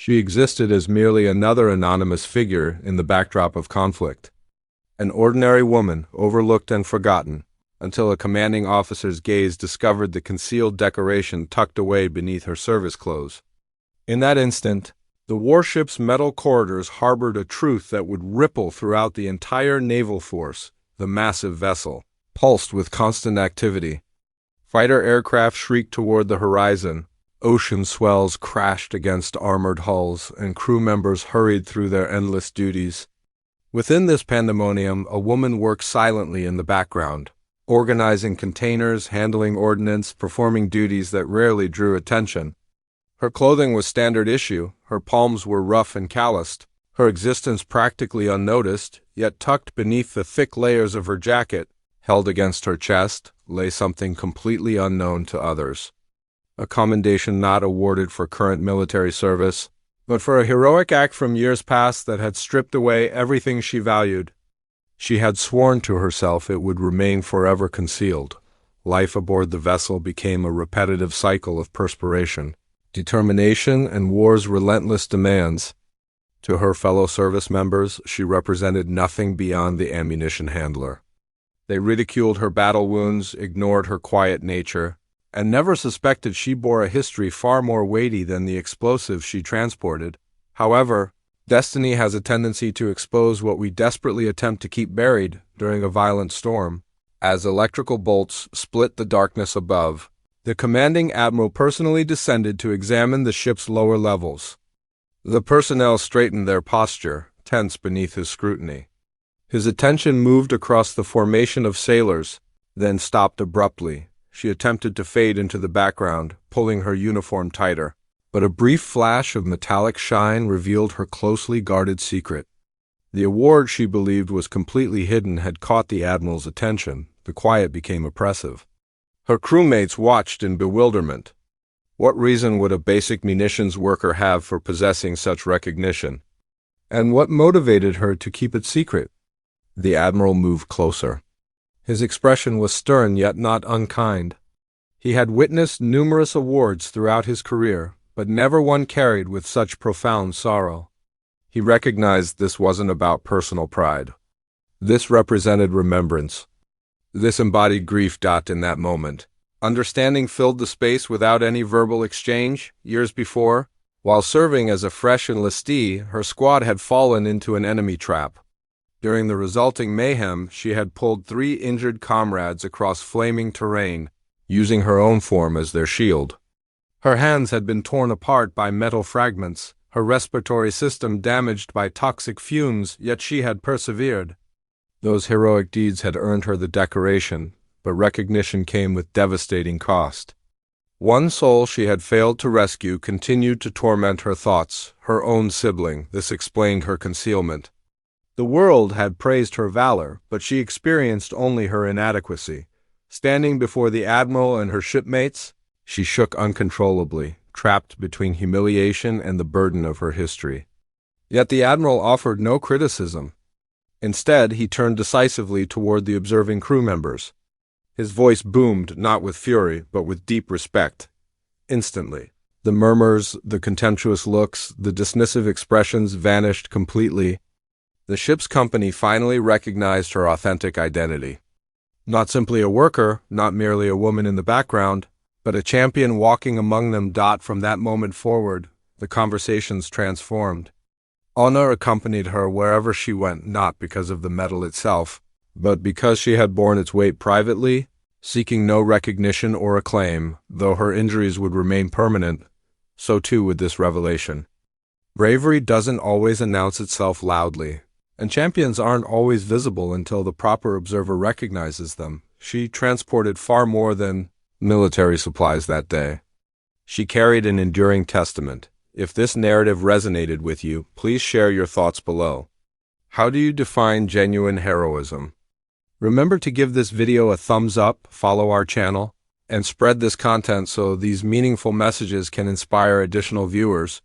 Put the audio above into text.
She existed as merely another anonymous figure in the backdrop of conflict. An ordinary woman, overlooked and forgotten, until a commanding officer's gaze discovered the concealed decoration tucked away beneath her service clothes. In that instant, the warship's metal corridors harbored a truth that would ripple throughout the entire naval force. The massive vessel pulsed with constant activity. Fighter aircraft shrieked toward the horizon. Ocean swells crashed against armored hulls, and crew members hurried through their endless duties. Within this pandemonium, a woman worked silently in the background, organizing containers, handling ordnance, performing duties that rarely drew attention. Her clothing was standard issue, her palms were rough and calloused, her existence practically unnoticed, yet tucked beneath the thick layers of her jacket, held against her chest, lay something completely unknown to others. A commendation not awarded for current military service, but for a heroic act from years past that had stripped away everything she valued. She had sworn to herself it would remain forever concealed. Life aboard the vessel became a repetitive cycle of perspiration, determination, and war's relentless demands. To her fellow service members, she represented nothing beyond the ammunition handler. They ridiculed her battle wounds, ignored her quiet nature, and never suspected she bore a history far more weighty than the explosives she transported. However, destiny has a tendency to expose what we desperately attempt to keep buried during a violent storm. As electrical bolts split the darkness above, the commanding admiral personally descended to examine the ship's lower levels. The personnel straightened their posture, tense beneath his scrutiny. His attention moved across the formation of sailors, then stopped abruptly. She attempted to fade into the background, pulling her uniform tighter, but a brief flash of metallic shine revealed her closely guarded secret. The award she believed was completely hidden had caught the admiral's attention. The quiet became oppressive. Her crewmates watched in bewilderment. What reason would a basic munitions worker have for possessing such recognition? And what motivated her to keep it secret? The admiral moved closer. His expression was stern yet not unkind. He had witnessed numerous awards throughout his career, but never one carried with such profound sorrow. He recognized this wasn't about personal pride. This represented remembrance. This embodied grief. In that moment, understanding filled the space without any verbal exchange. Years before, while serving as a fresh enlistee, her squad had fallen into an enemy trap. During the resulting mayhem, she had pulled 3 injured comrades across flaming terrain, using her own form as their shield. Her hands had been torn apart by metal fragments, her respiratory system damaged by toxic fumes, yet she had persevered. Those heroic deeds had earned her the decoration, but recognition came with devastating cost. One soul she had failed to rescue continued to torment her thoughts, her own sibling. This explained her concealment. The world had praised her valor, but she experienced only her inadequacy. Standing before the admiral and her shipmates, she shook uncontrollably, trapped between humiliation and the burden of her history. Yet the admiral offered no criticism. Instead, he turned decisively toward the observing crew members. His voice boomed not with fury, but with deep respect. Instantly, the murmurs, the contemptuous looks, the dismissive expressions vanished completely. The ship's company finally recognized her authentic identity. Not simply a worker, not merely a woman in the background, but a champion walking among them. From that moment forward, the conversations transformed. Honor accompanied her wherever she went, not because of the medal itself, but because she had borne its weight privately, seeking no recognition or acclaim. Though her injuries would remain permanent, so too would this revelation. Bravery doesn't always announce itself loudly, and champions aren't always visible until the proper observer recognizes them. She transported far more than military supplies that day. She carried an enduring testament. If this narrative resonated with you, please share your thoughts below. How do you define genuine heroism? Remember to give this video a thumbs up, follow our channel, and spread this content so these meaningful messages can inspire additional viewers.